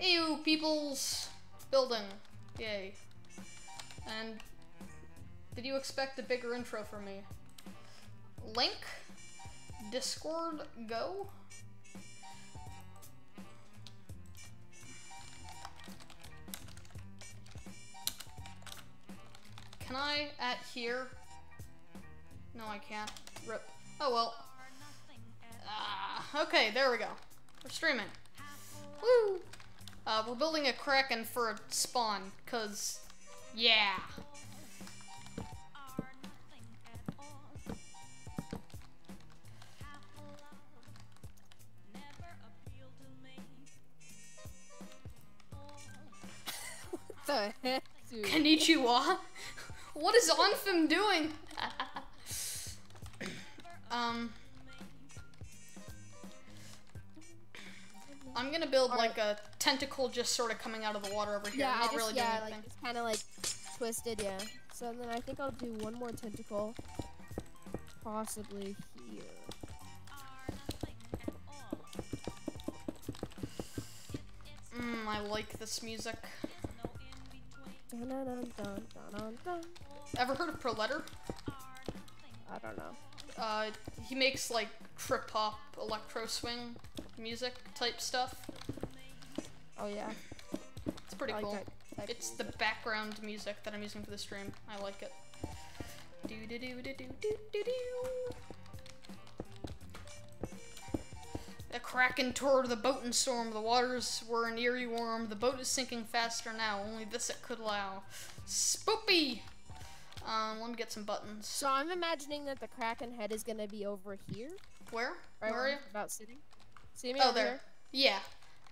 Ew, people's building. Yay. And did you expect a bigger intro from me? Link? Discord, go? Can I at here? No, I can't. Rip. Oh well. Okay, there we go. We're streaming. Woo! We're building a Kraken for a spawn, cause yeah. What the heck, dude? Konnichiwa? What is Onfim doing? I'm gonna build like a tentacle just sort of coming out of the water over here. Yeah, Not really doing like anything. it's kind of like twisted, yeah. So then I think I'll do one more tentacle, possibly here. I like this music. Dun, dun, dun, dun, dun, dun. Ever heard of Proletter? I don't know. He makes like trip hop, electro swing music type stuff. Oh yeah. It's pretty cool. It's the background music that I'm using for the stream. I like it. Do do do do do do do do. The Kraken tore the boat in storm. The waters were an eerie warm. The boat is sinking faster now. Only this it could allow. Spoopy. Let me get some buttons. So I'm imagining that the Kraken head is gonna be over here. Where? Right Where are you? about sitting. See me Oh, over there. here? Yeah.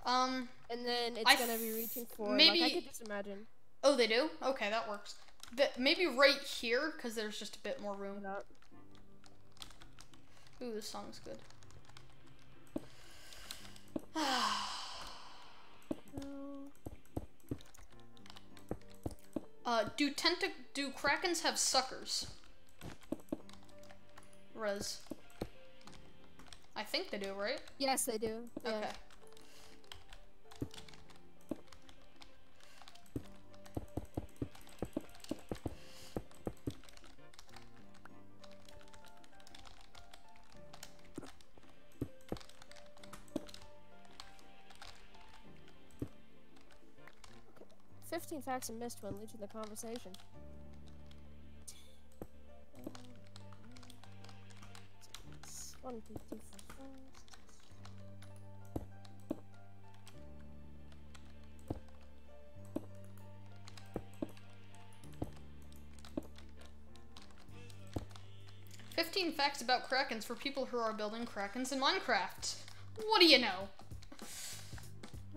And then it's gonna be reaching forward. maybe- Like I could just imagine. Oh, they do? Okay, that works. Maybe right here, because there's just a bit more room. Ooh, this song's good. Do Krakens have suckers? Rez. I think they do, right? Yes, they do. Yeah. Okay. Okay. 15 facts and missed when leading the conversation. One, two, three, four, five. 15 facts about Krakens for people who are building Krakens in Minecraft. What do you know?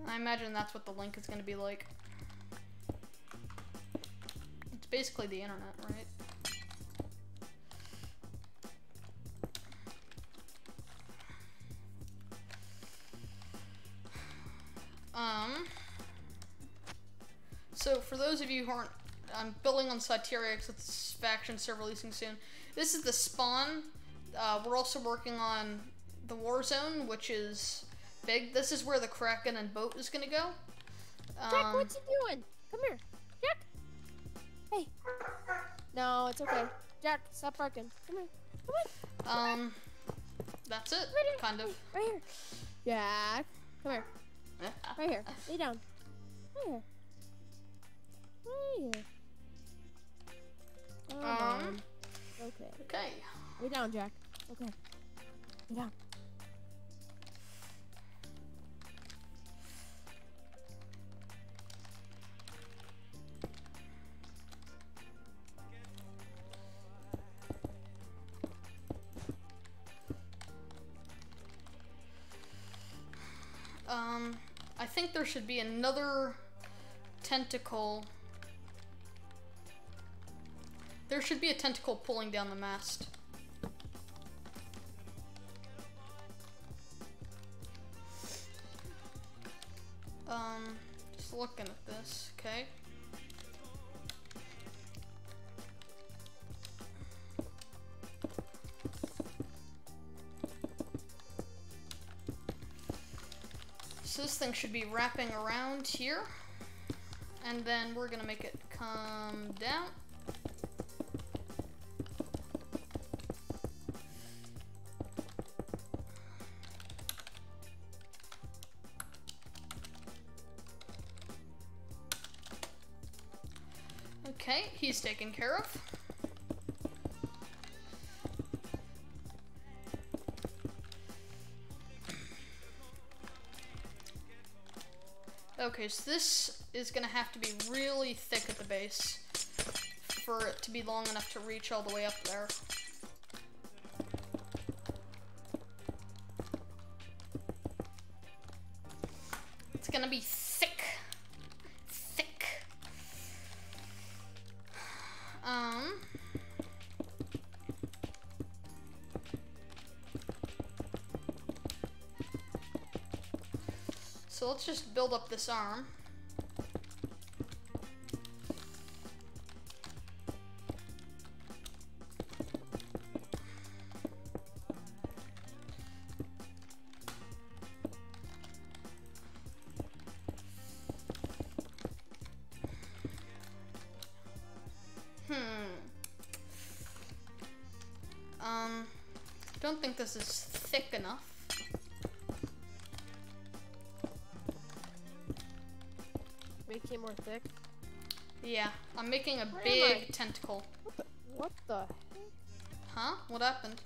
I imagine that's what the link is going to be like. It's basically the internet, right? So for those of you who aren't, I'm building on Soteriax, it's faction server releasing soon. This is the spawn. We're also working on the war zone, which is big. This is where the Kraken and boat is gonna go. Jack, what you doing? Come here, Jack. Hey. No, it's okay. Jack, stop barking. Come here. Come on. That's it. Right here. Kind of. Right here. Jack, come here. Right here. Lay down. Right here. Right here. Okay. Okay. Lay down, Jack. Okay. Lay down. I think there should be another tentacle. There should be a tentacle pulling down the mast. Just looking at this, okay? So this thing should be wrapping around here. And then we're gonna make it come down. Okay, he's taken care of. Okay, so this is gonna have to be really thick at the base for it to be long enough to reach all the way up there. It's gonna be thick. Thick. So let's just build up this arm. Don't think this is thick enough. Make it more thick? Yeah, I'm making a big tentacle. What the heck? Huh? What happened?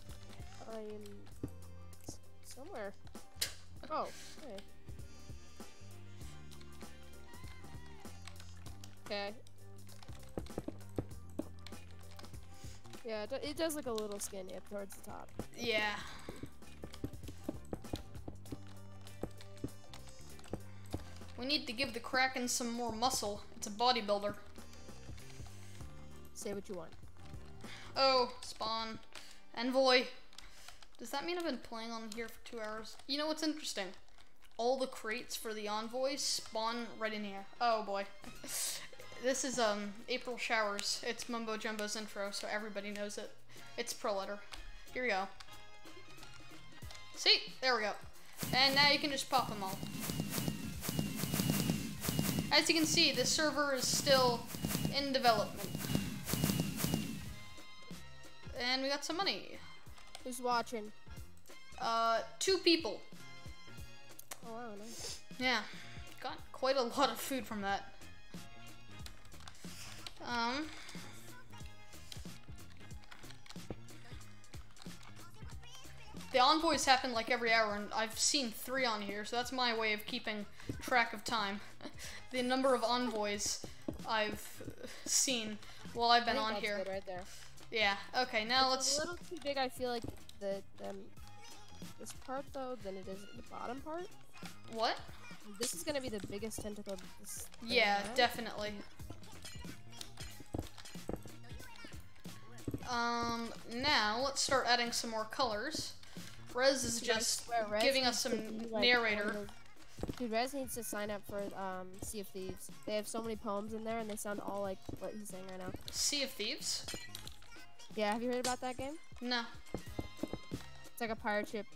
I am somewhere. Oh, okay. Okay. Yeah, it does look a little skinny up towards the top. Yeah. We need to give the Kraken some more muscle. It's a bodybuilder. Say what you want. Oh, spawn. Envoy. Does that mean I've been playing on here for 2 hours? You know what's interesting? All the crates for the envoys spawn right in here. Oh boy. This is April Showers. It's Mumbo Jumbo's intro, so everybody knows it. It's pro letter. Here we go. See? There we go. And now you can just pop them all. As you can see, this server is still in development. And we got some money. Who's watching? 2 people. Oh, wow, nice. Yeah. Got quite a lot of food from that. The envoys happen like every hour, and I've seen 3 on here, so that's my way of keeping track of time. The number of envoys I've seen while I've been on here. Good right there. Yeah. Okay. Now it's a little too big. I feel like this part though than it is the bottom part. What? This is gonna be the biggest tentacle. Yeah, definitely. Now let's start adding some more colors. Rez is just giving us some narrator. Dude, Rez needs to sign up for Sea of Thieves. They have so many poems in there, and they sound all like what he's saying right now. Sea of Thieves? Yeah, have you heard about that game? No. It's like a pirate ship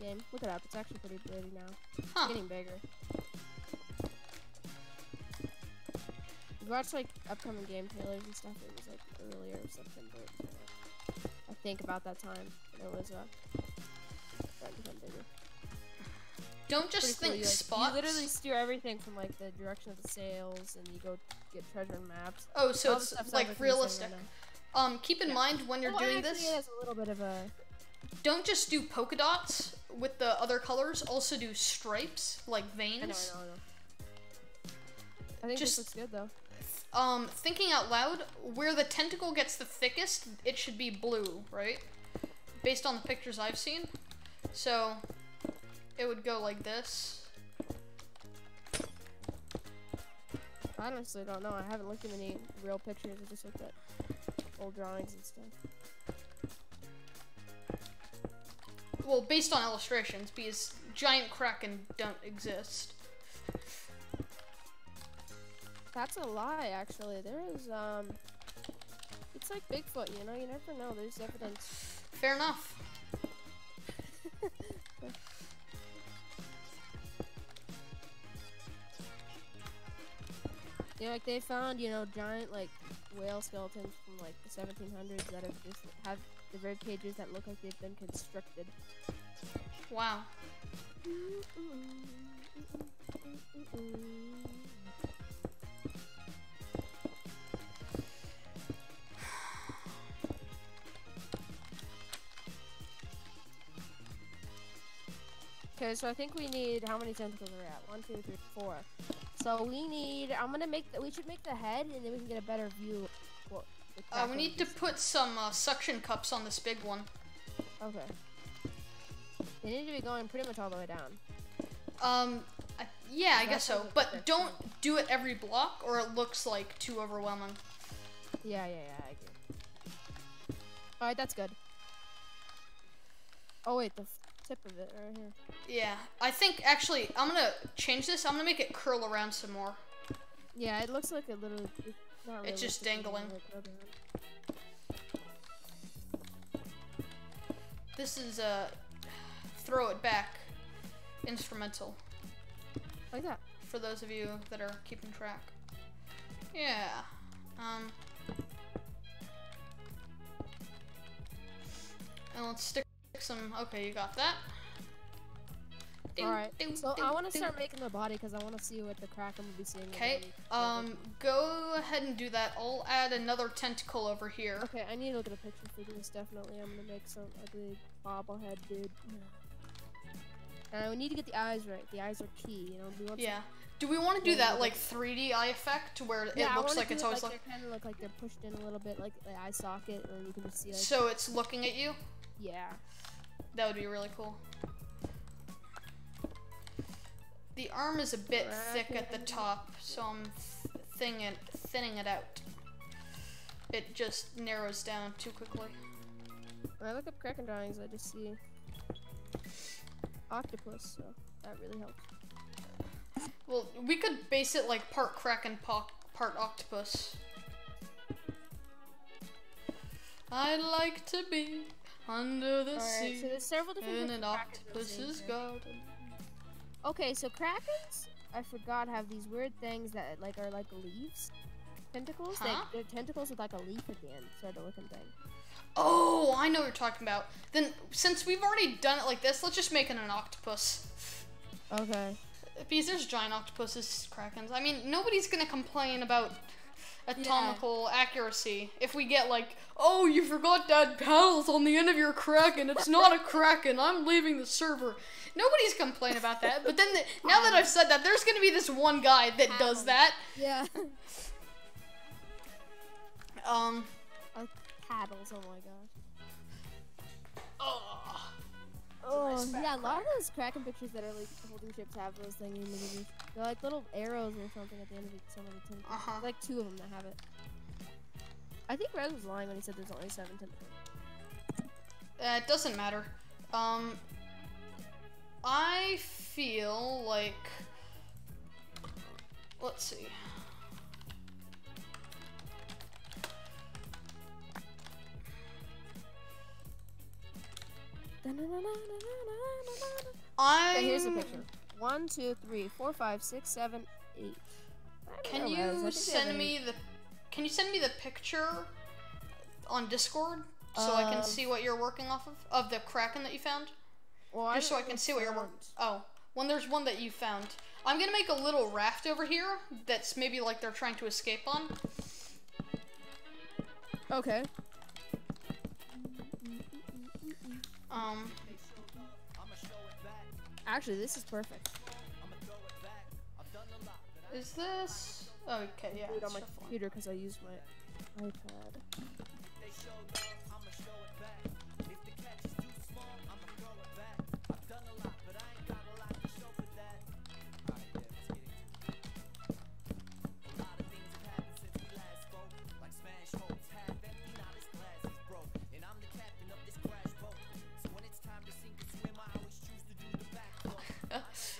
game. Look it up. It's actually pretty big now. Huh. It's getting bigger. You watch like upcoming game trailers and stuff. It was like earlier or something, but I think about that time it was starting to become bigger. Don't just think spots. You literally steer everything from like the direction of the sails, and you go get treasure and maps. Oh, so it's like realistic. Right keep in mind when you're doing this. It has a little bit of a. Don't just do polka dots with the other colors. Also do stripes, like veins. I know. I think this looks good though. Thinking out loud, where the tentacle gets the thickest, it should be blue, right? Based on the pictures I've seen. So, it would go like this. I honestly don't know. I haven't looked at any real pictures. I just looked at old drawings and stuff. Well, based on illustrations, because giant kraken don't exist. That's a lie, actually. There is, it's like Bigfoot, you know? You never know. There's evidence. Fair enough. You know, like they found, you know, giant like whale skeletons from like the 1700s that have just have the rib cages that look like they've been constricted. Wow. Okay, so I think we need, how many tentacles are we at? 1, 2, 3, 4. So we need, we should make the head, and then we can get a better view of what the We need to put some suction cups on this big one. Okay. They need to be going pretty much all the way down. Yeah, I guess so. But don't do it every block, or it looks like too overwhelming. Yeah, I agree. Alright, that's good. Oh wait, the tip of it right here. Yeah, I think, actually, I'm gonna change this. I'm gonna make it curl around some more. Yeah, it looks like a little, not really. It's just dangling. This is, throw it back instrumental. Like that. For those of you that are keeping track. Yeah. And let's stick some, okay, you got that. Alright, so I want to start making the body because I want to see what the Kraken will be seeing. Okay, go ahead and do that. I'll add another tentacle over here. Okay, I need to look at a picture for this, definitely. I'm going to make some ugly bobblehead dude. And we need to get the eyes right. The eyes are key, you know? We want Do we want to do that, like, 3D eye effect where it looks like it's always like... They kind of look like they're pushed in a little bit, like the eye socket, and you can just see, like... So it's looking at you? Yeah. That would be really cool. The arm is a bit thick at the top, so I'm thinning it out. It just narrows down too quickly. When I look up Kraken drawings, I just see octopus, so that really helps. Well, we could base it like part Kraken, part octopus. I'd like to be under the sea, so there's several different in an octopus's garden. Okay, so Krakens, I forgot, have these weird things that like are like leaves, tentacles. Huh? They're tentacles with like a leaf at the end, sort of looking thing. Oh, I know what you're talking about. Then, since we've already done it like this, let's just make it an octopus. Okay. Because there's giant octopuses, Krakens. I mean, nobody's gonna complain about atomical accuracy if we get like, oh, you forgot to add paddles on the end of your Kraken. It's not a Kraken. I'm leaving the server. Nobody's complaining about that. But then, now that I've said that, there's gonna be this one guy that does that. Yeah. Paddles. Oh my gosh. Oh, yeah, a lot of those Kraken pictures that are like holding ships have those things in the movie. They're like little arrows or something at the end of some of the tentacles. Like 2 of them that have it. I think Rez was lying when he said there's only 7 tentacles. It doesn't matter. I feel like, let's see. Okay, here's the picture. 1, 2, 3, 4, 5, 6, 7, 8. Can you send me the picture on Discord so I can see what you're working off of the Kraken that you found? Well, just so I can see what you're working. Oh, when there's one that you found, I'm gonna make a little raft over here that's maybe like they're trying to escape on. Okay. Actually, this is perfect. Is this? Oh, okay, yeah. I do it on my computer because I use my iPad.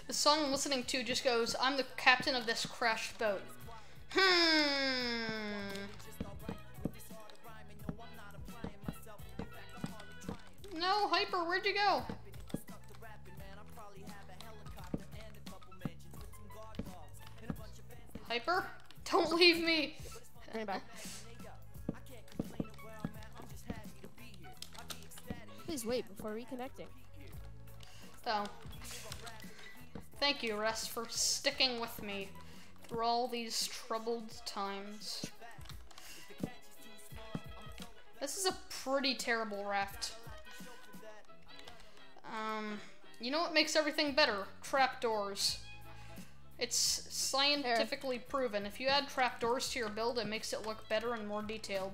The song I'm listening to just goes, I'm the captain of this crashed boat. No, Hyper, where'd you go? Hyper? Don't leave me. Bring it back. Please wait before reconnecting. Oh. Thank you, Rest, for sticking with me through all these troubled times. This is a pretty terrible raft. You know what makes everything better? Trapdoors. It's scientifically proven. If you add trapdoors to your build, it makes it look better and more detailed.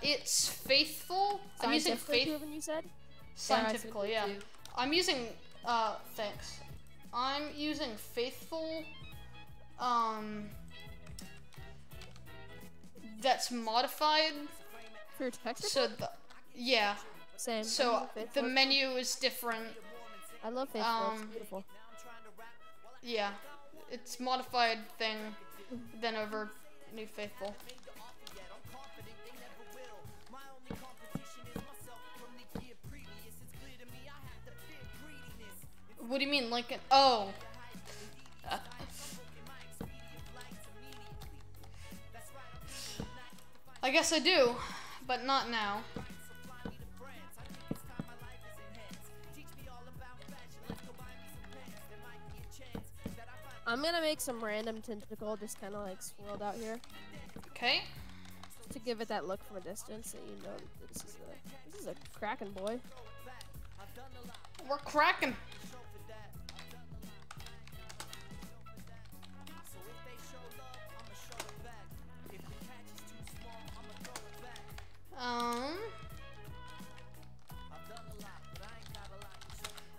It's faithful. I'm using proven, you said? Scientifically, yeah. I'm using, thanks. I'm using faithful, that's modified. For your texture? So, yeah. Same. So, the menu is different. I love faithful, it's beautiful. Yeah. It's modified thing, then over new faithful. What do you mean, Lincoln? Oh. I guess I do, but not now. I'm gonna make some random tentacle just kind of like swirled out here. Okay. To give it that look from a distance, so you know that this is a cracking boy. We're cracking.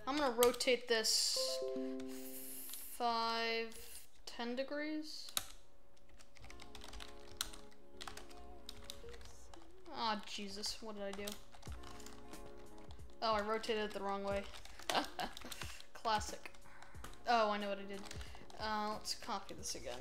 I'm gonna rotate this 10 degrees. Ah, oh, Jesus, what did I do? Oh, I rotated it the wrong way. Classic. Oh, I know what I did. Let's copy this again.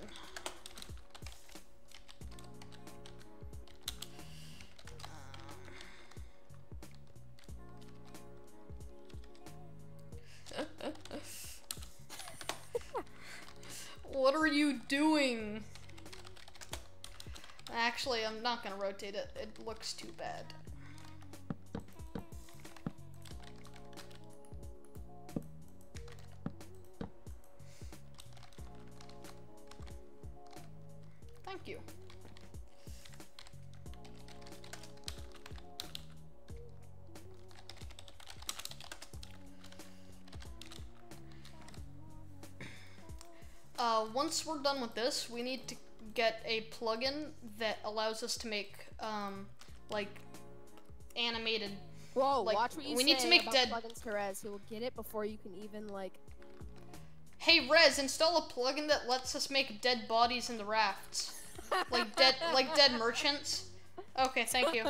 What are you doing? Actually, I'm not gonna rotate it. It looks too bad. Thank you. Once we're done with this, we need to get a plugin that allows us to make, like, animated. Whoa, like, watch what you we say need to make about dead plugins to Rez. He will get it before you can even, like... Hey, Rez, install a plugin that lets us make dead bodies in the rafts. like dead merchants. Okay, thank you.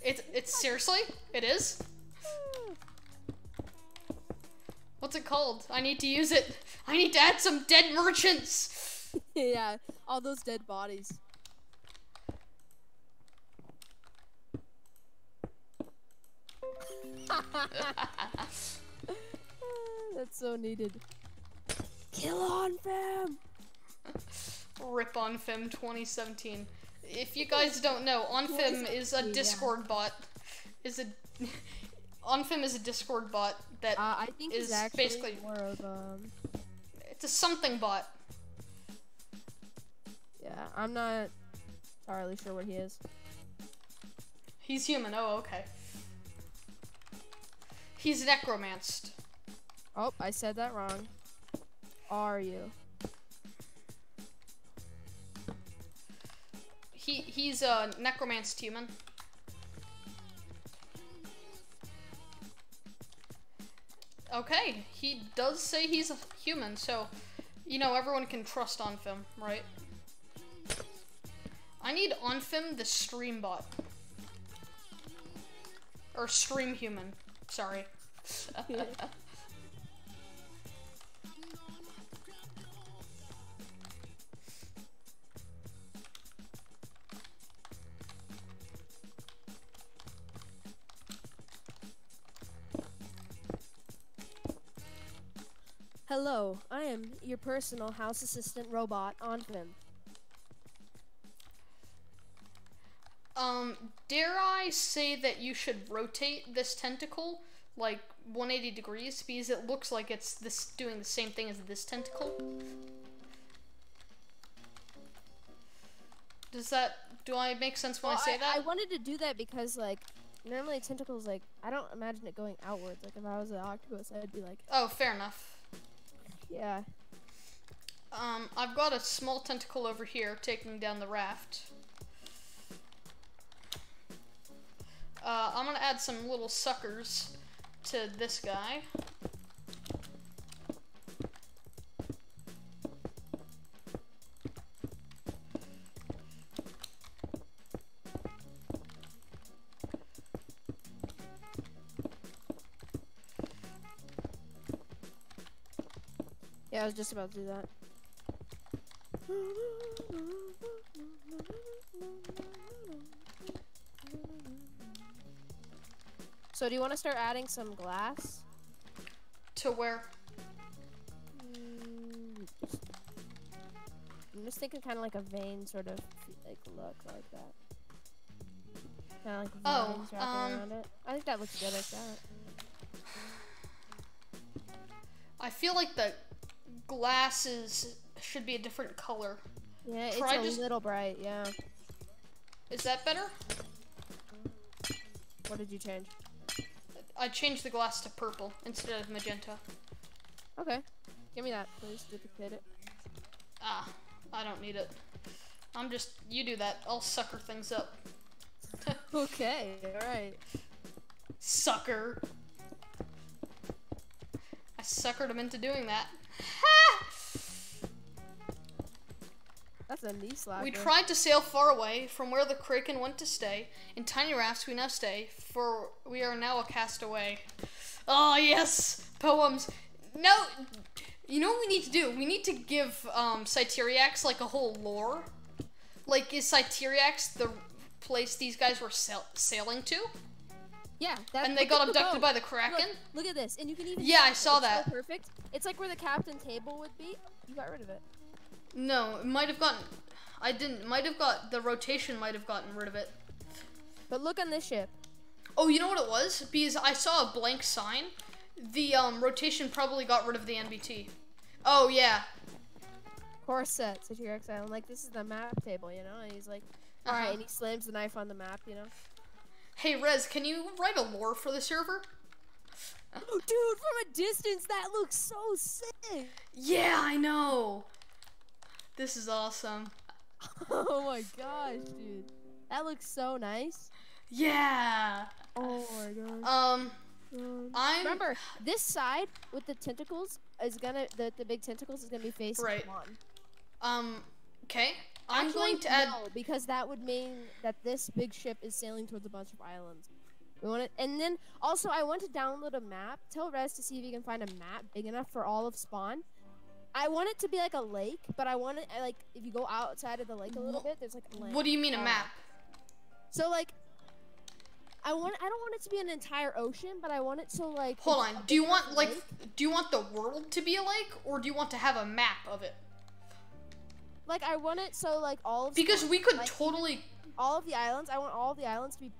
It's seriously? It is? What's it called? I need to use it. I need to add some dead merchants. Yeah, all those dead bodies. That's so needed. Kill on fam. Rip on Fim 2017. If you guys don't know, OnFim is a Discord bot. OnFim is a Discord bot that I think is actually basically more of it's a something bot. Yeah, I'm not entirely sure what he is. He's human. Oh, okay. He's necromanced. Oh, I said that wrong. Are you? He's a necromanced human. Okay, he does say he's a human, so, you know, everyone can trust OnFim, right? I need OnFim, the stream bot. Or stream human, sorry. Hello, I am your personal house assistant robot, Anvin. Dare I say that you should rotate this tentacle like 180 degrees because it looks like it's doing the same thing as this tentacle. Do I make sense when I say that? I wanted to do that because like normally tentacles, like I don't imagine it going outwards. Like if I was an octopus, I'd be like, oh, fair enough. Yeah. I've got a small tentacle over here taking down the raft. I'm gonna add some little suckers to this guy. Yeah, I was just about to do that. So do you want to start adding some glass? To where? I'm just thinking kind of like a vein sort of like look like that. Kind of like veins wrapping around it. I think that looks good like that. I feel like the glasses should be a different color. Yeah, it's a little bright, yeah. Is that better? What did you change? I changed the glass to purple instead of magenta. Okay. Give me that, please. Duplicate it. Ah, I don't need it. You do that. I'll sucker things up. Okay, alright. Sucker. I suckered him into doing that. That's a knee slapper. We tried to sail far away from where the Kraken went to stay. In tiny rafts we now stay, for we are now a castaway. Oh, yes! Poems. No, you know what we need to do? We need to give Cyteriax like a whole lore. Like, is Cyteriax the place these guys were sailing to? Yeah. And they got abducted by the Kraken? Look at this. And you can even I saw that. So perfect. It's like where the captain table would be. You got rid of it. No, it might have gotten... I didn't. The rotation might have gotten rid of it. But look on this ship. Oh, you know what it was? Because I saw a blank sign. The rotation probably got rid of the NBT. Oh, yeah. Corset, Cyteriax Island. Like, this is the map table, you know? And he's like, alright, and he slams the knife on the map, you know? Hey, Rez, can you write a lore for the server? Oh, dude, from a distance, that looks so sick! Yeah, I know! This is awesome. Oh my gosh, dude. That looks so nice. Yeah! Oh my gosh. Remember, this side with the tentacles is gonna, the big tentacles is gonna be facing Spawn. Okay. I'm going to add... No, because that would mean that this big ship is sailing towards a bunch of islands. We want it, and then, also, I want to download a map. Tell Rez to see if he can find a map big enough for all of Spawn. I want it to be like a lake, but I want it, like, if you go outside of the lake a little bit, there's like a lake. What do you mean a map? So, like, I don't want it to be an entire ocean, but I want it so, like... Hold on, do you want the world to be a lake, or do you want to have a map of it? Like, I want it so, like, all of... Because we could totally... All of the islands, I want all of the islands to be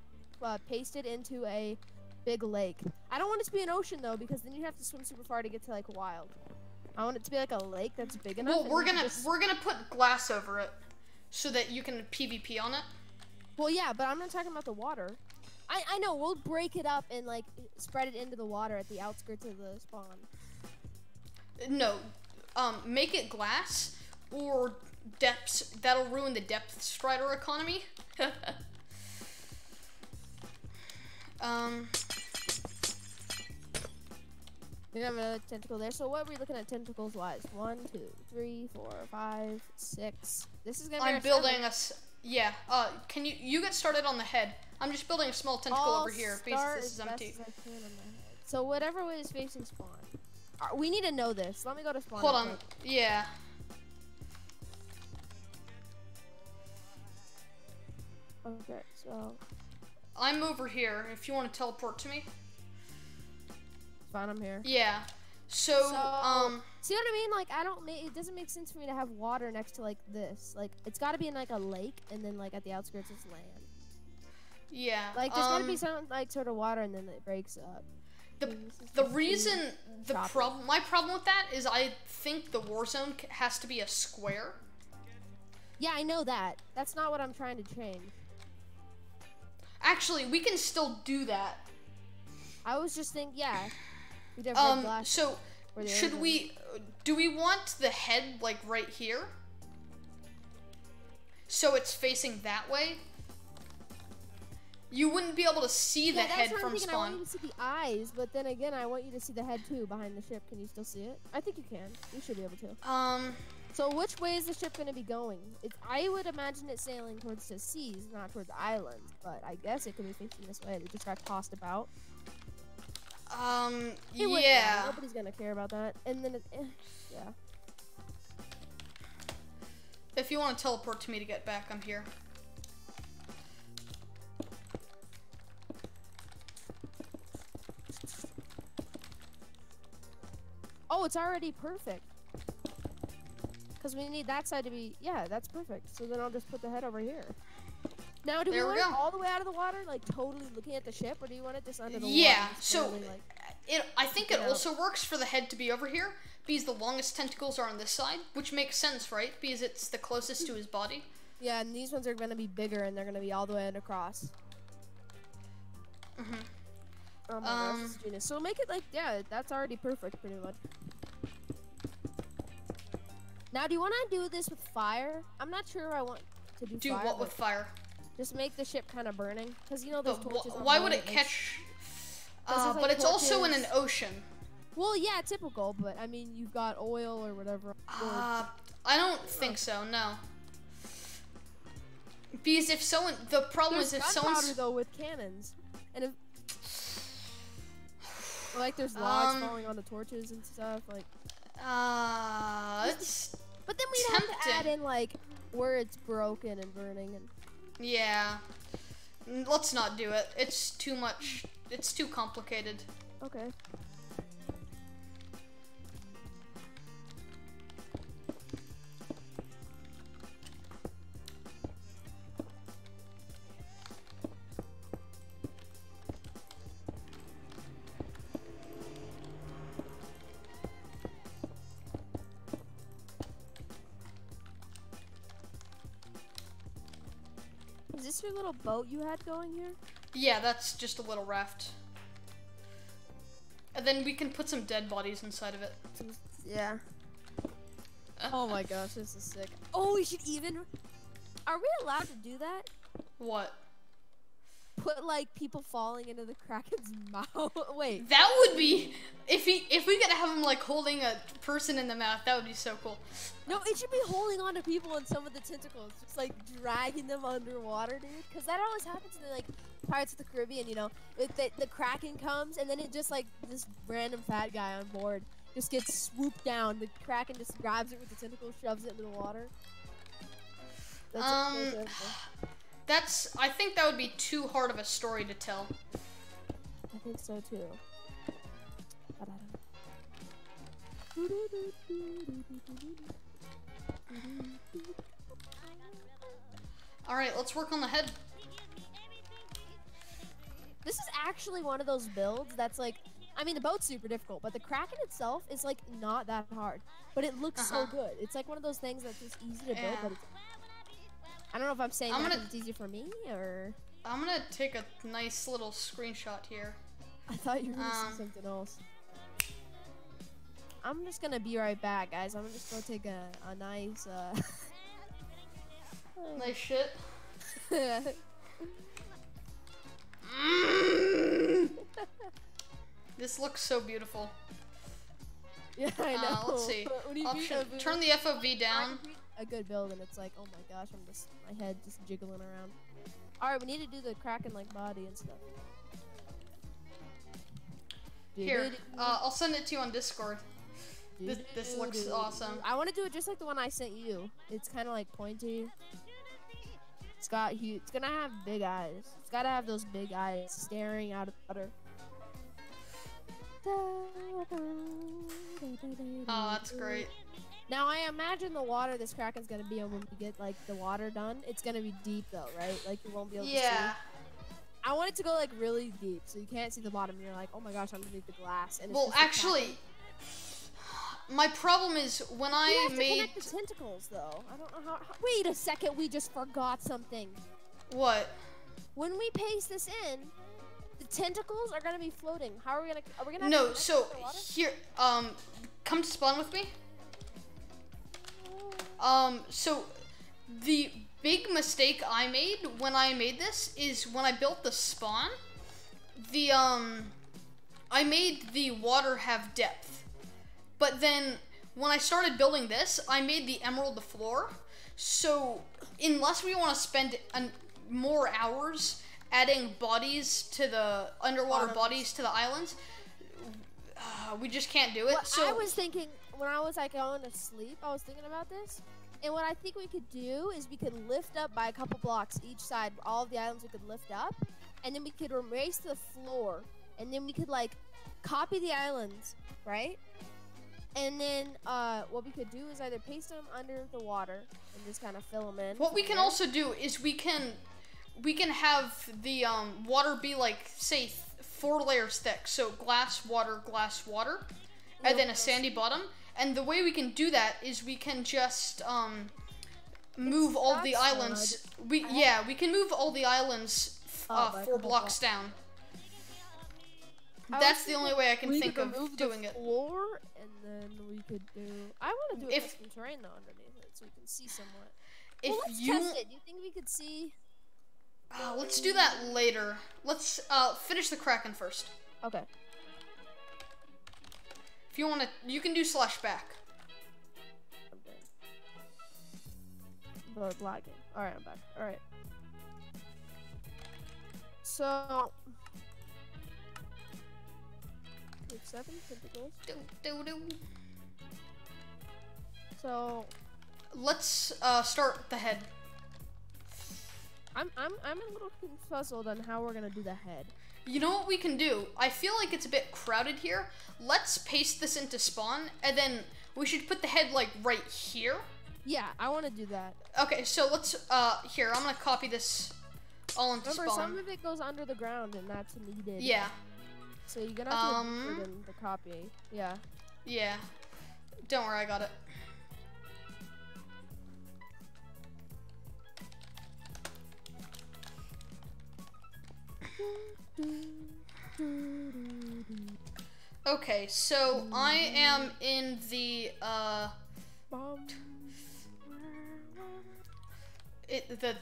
pasted into a big lake. I don't want it to be an ocean, though, because then you have to swim super far to get to, like, wild. I want it to be like a lake that's big enough. Well, we're gonna put glass over it, so that you can PvP on it. Well, yeah, but I'm not talking about the water. I know, we'll break it up and, like, spread it into the water at the outskirts of the spawn. No, make it glass, or depths. That'll ruin the depth strider economy. We have another tentacle there. So what are we looking at tentacles wise? 1, 2, 3, 4, 5, 6. This is gonna be. I'm building yeah. Can you get started on the head? I'm just building a small tentacle over here because this is empty. So whatever way is facing spawn. We need to know this. Let me go to spawn. Hold on. Yeah. Okay, so. I'm over here. If you want to teleport to me. Fine, I'm here. Yeah. So, see what I mean? Like, it doesn't make sense for me to have water next to, like, this. Like, it's got to be in, like, a lake, and then, like, at the outskirts, it's land. Yeah. Like, there's got to be some, like, sort of water, and then it breaks up. My problem with that is I think the war zone has to be a square. Yeah, I know that. That's not what I'm trying to change. Actually, we can still do that. I was just thinking, yeah. We'd have red glass so do we want the head like right here? So it's facing that way? You wouldn't be able to see the head from spawn. I want you to see the eyes, but then again, I want you to see the head too behind the ship. Can you still see it? I think you can. You should be able to. So which way is the ship going to be going? I would imagine it sailing towards the seas, not towards the islands. But I guess it could be facing this way. It just got tossed about. Yeah. Nobody's going to care about that. And then, yeah. If you want to teleport to me to get back, I'm here. Oh, it's already perfect. Because we need that side to be... Yeah, that's perfect. So then I'll just put the head over here. Now, do we want it all the way out of the water? Like, totally looking at the ship? Or do you want it just under the water? Yeah, so... I think it also works for the head to be over here. Because the longest tentacles are on this side. Which makes sense, right? Because it's the closest to his body. Yeah, and these ones are going to be bigger. And they're going to be all the way across. Mm-hmm. Oh my gosh, this is genius. So make it like, yeah, that's already perfect, pretty much. Now, do you want to do this with fire? I'm not sure I want to do fire. Do what with fire? Just make the ship kind of burning. Because, you know, there's torches on why would it catch... but it's also in an ocean. Well, yeah, typical, but, I mean, you've got oil or whatever. I don't think so, no. Because if someone... The problem is if someone's... There's gunpowder, though, with cannons. And if... Like, there's logs falling on the torches and stuff, like... It's But then we'd have to add in, like, where it's broken and burning and... Yeah. Let's not do it. It's too much. It's too complicated. Okay. Is this your little boat you had going here? Yeah, that's just a little raft. And then we can put some dead bodies inside of it. Yeah. Oh my gosh, this is sick. Oh, we should even... Are we allowed to do that? What? Put, like, people falling into the Kraken's mouth. Wait. That would be... If we could have him, like, holding a person in the mouth, that would be so cool. No, it should be holding on to people in some of the tentacles. Just, like, dragging them underwater, dude. Because that always happens in, like, Pirates of the Caribbean, you know? The Kraken comes, and then it just, like, this random fat guy on board just gets swooped down. The Kraken just grabs it with the tentacles, shoves it into the water. That's I think that would be too hard of a story to tell. I think so too. Alright, let's work on the head. This is actually one of those builds that's like, I mean, the boat's super difficult, but the Kraken itself is like not that hard. But it looks so good. It's like one of those things that's just easy to build, but it's... I don't know if I'm saying that it's easy for me, or... I'm gonna take a nice little screenshot here. I thought you were gonna say something else. I'm just gonna be right back, guys. I'm just gonna take a nice, Nice shit. This looks so beautiful. Yeah, I know. Let's see. Option. Turn the FOV down. A good build, and it's like, oh my gosh, my head just jiggling around. All right, we need to do the Kraken-like body and stuff. Here, I'll send it to you on Discord. This looks awesome. I want to do it just like the one I sent you. It's kind of like pointy. It's got huge. It's gonna have big eyes. It's gotta have those big eyes staring out of the water. Oh, that's great. Now I imagine the water this Kraken's gonna be in when we get like the water done. It's gonna be deep though, right? Like you won't be able to see. I want it to go like really deep, so you can't see the bottom. You're like, oh my gosh, underneath the glass. And it's well, actually, my problem is when I made. You have to connect the tentacles though. I don't know how. Wait a second, we just forgot something. What? When we paste this in, the tentacles are gonna be floating. How are we gonna? Are we gonna? No, so here, come to spawn with me. So the big mistake I made when I made this is when I built the spawn, I made the water have depth. But then when I started building this, I made the emerald the floor. So unless we want to spend more hours adding bodies to the underwater bodies to the islands, we just can't do it. What so I was thinking when I was like going to sleep, I was thinking about this. And what I think we could do is we could lift up by a couple blocks each side, all of the islands we could lift up, and then we could erase the floor, and then we could like copy the islands, right? And then what we could do is either paste them under the water and just kind of fill them in. What we can also do is we can have the water be like say 4 layers thick, so glass, water, and then a sandy bottom. And the way we can do that is we can just move all the islands. We can move all the islands 4 blocks down. That's the only way I can think of doing it. Floor, and then we could do. I want to do a custom terrain though underneath it, so we can see somewhat. Well, let's test it. Do you think we could see? Let's do that later. Let's finish the Kraken first. Okay. If you want to, you can do /back. Okay. But lagging. All right, I'm back. All right. So. 7 tentacles. So. Let's start the head. I'm a little puzzled on how we're gonna do the head. You know what we can do? I feel like it's a bit crowded here. Let's paste this into spawn, and then we should put the head like right here. Yeah, I want to do that. Okay, so let's here. I'm gonna copy this all into spawn. Some of it goes under the ground, and that's needed. Yeah. So you're gonna have to do the copy. Yeah. Yeah. Don't worry, I got it. Okay, so I am in the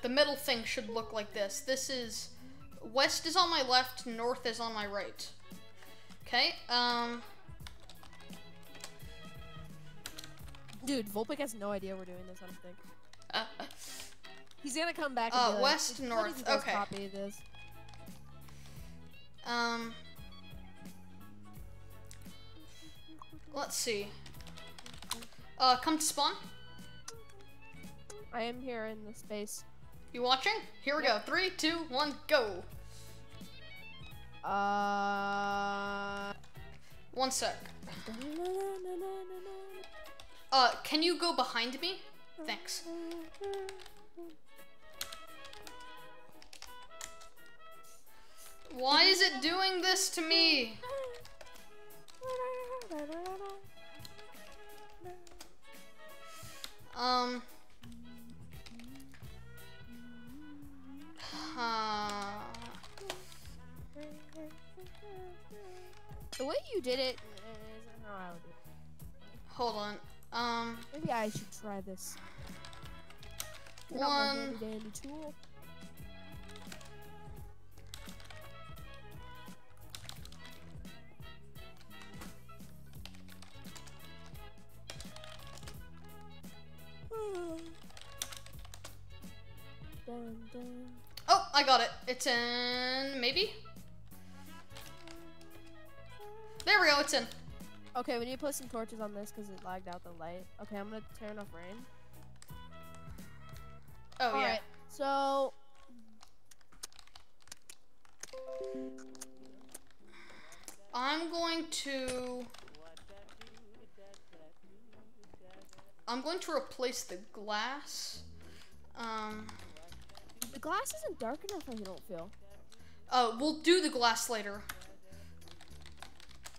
the middle thing should look like this. This is west is on my left, north is on my right. Okay, dude, Volpic has no idea we're doing this, I don't think. He's gonna come back and be west, like, north, okay. Copy this. Let's see. Come to spawn. I am here in the space. You watching? Here we go. 3, 2, 1, go. 1 sec. Can you go behind me? Thanks. Why is it doing this to me? The way you did it isn't how I would do it. Hold on. Maybe I should try this. One. Dandy tool. Oh, I got it. It's in, maybe? There we go, it's in. Okay, we need to put some torches on this because it lagged out the light. Okay, I'm gonna turn off rain. Oh, all yeah. Right, so... I'm going to replace the glass. The glass isn't dark enough, I don't feel. Oh, we'll do the glass later.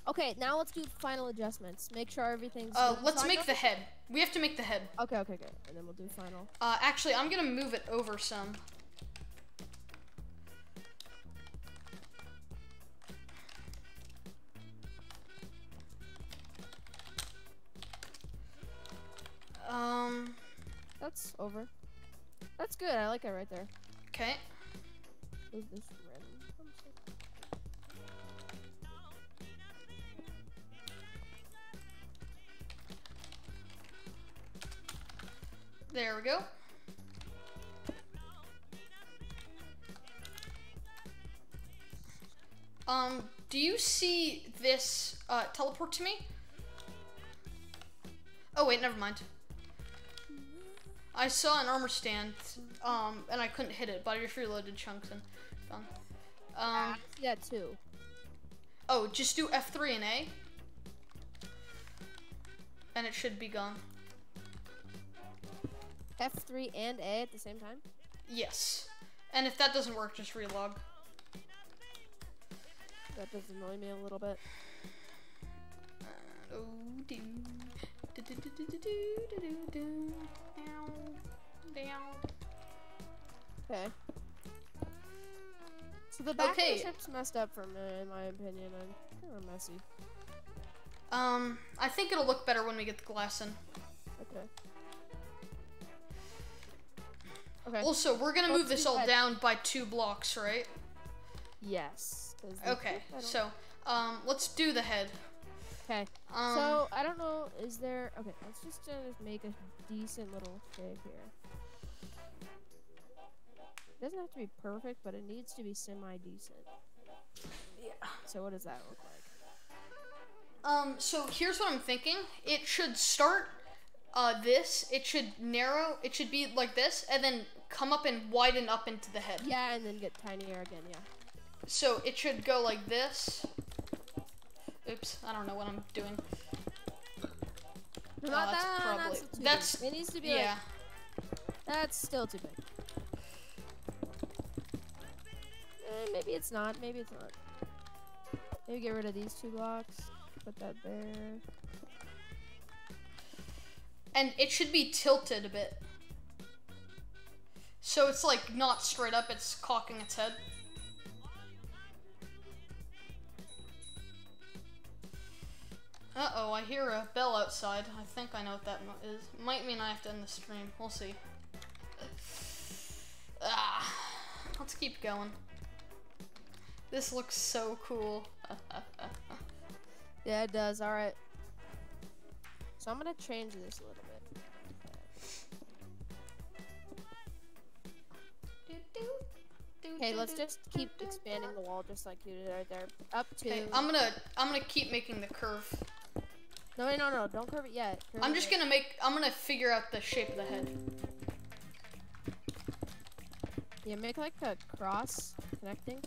Okay, now let's do final adjustments. Make sure everything's let's make the head. We have to make the head. Okay, good. And then we'll do final. Actually, I'm gonna move it over some. That's over. That's good. I like it right there. Okay. Move this rim. There we go. Do you see this teleport to me? Oh wait, never mind. I saw an armor stand, and I couldn't hit it, but I just reloaded chunks and done. Yeah, too. Oh, just do F3 and A, and it should be gone. F3 and A at the same time? Yes. And if that doesn't work, just relog. That does annoy me a little bit. Okay. So the back of the ship's messed up for me, in my opinion. I'm kind of messy. I think it'll look better when we get the glass in. Okay. Okay. Also, we're gonna move this all down by 2 blocks, right? Yes. Okay, so, let's do the head. Okay. So, I don't know, is there... Okay, let's just make a decent little shape here. It doesn't have to be perfect, but it needs to be semi-decent. Yeah. So what does that look like? So here's what I'm thinking. It should start, this. It should narrow. It should be like this, and then come up and widen up into the head. Yeah, and then get tinier again, yeah. So it should go like this. Oops, I don't know what I'm doing. No, that's it needs to be like, that's still too big. Maybe it's not. Maybe it's not. Maybe get rid of these 2 blocks. Put that there. And it should be tilted a bit. So it's like not straight up, it's cocking its head. Uh-oh, I hear a bell outside. I think I know what that is. Might mean I have to end the stream. We'll see. Let's keep going. This looks so cool. Yeah, it does. Alright. So I'm gonna change this a little bit. Okay, let's just keep expanding the wall just like you did right there. Up to... Okay, I'm gonna keep making the curve. No, don't curve it yet. I'm gonna figure out the shape of the head. Yeah, make like a cross connecting.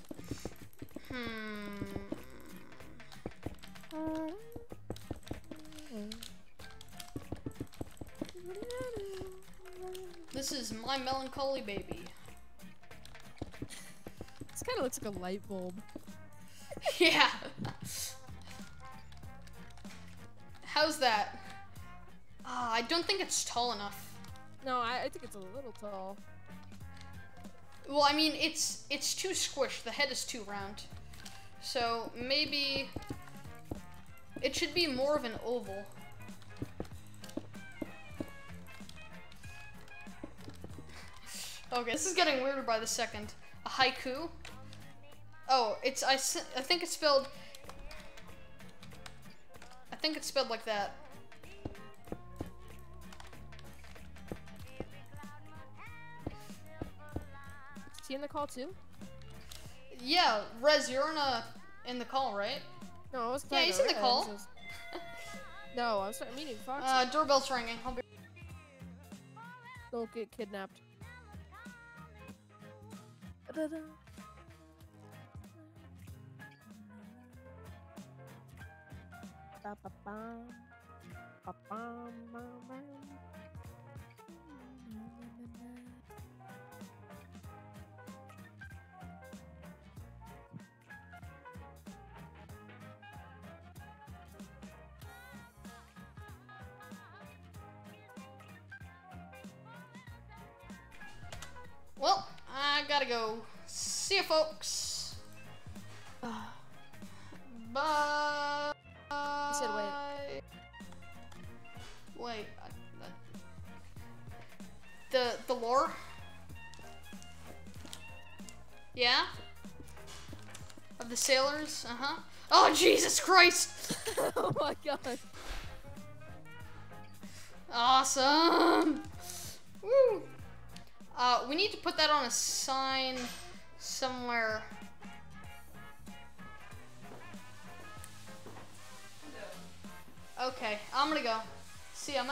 This is my melancholy baby. This kind of looks like a light bulb. Yeah. How's that? I don't think it's tall enough. No, I think it's a little tall. Well, I mean, it's too squished. The head is too round. So maybe it should be more of an oval. Okay, this is getting weirder by the second. A haiku? Oh, I think it's spelled like that. Is he in the call too? Yeah, Rez, you're in the call, right? No, I was yeah, he's in the call. No, I was meaning Fox. Doorbell's ringing. Don't get kidnapped. Well, I gotta go. See ya, folks. Bye. You said wait. Wait. The lore? Yeah? Of the sailors? Uh-huh. Oh, Jesus Christ! Oh my god. Awesome! Woo! We need to put that on a sign somewhere. Okay, I'm gonna go. See ya.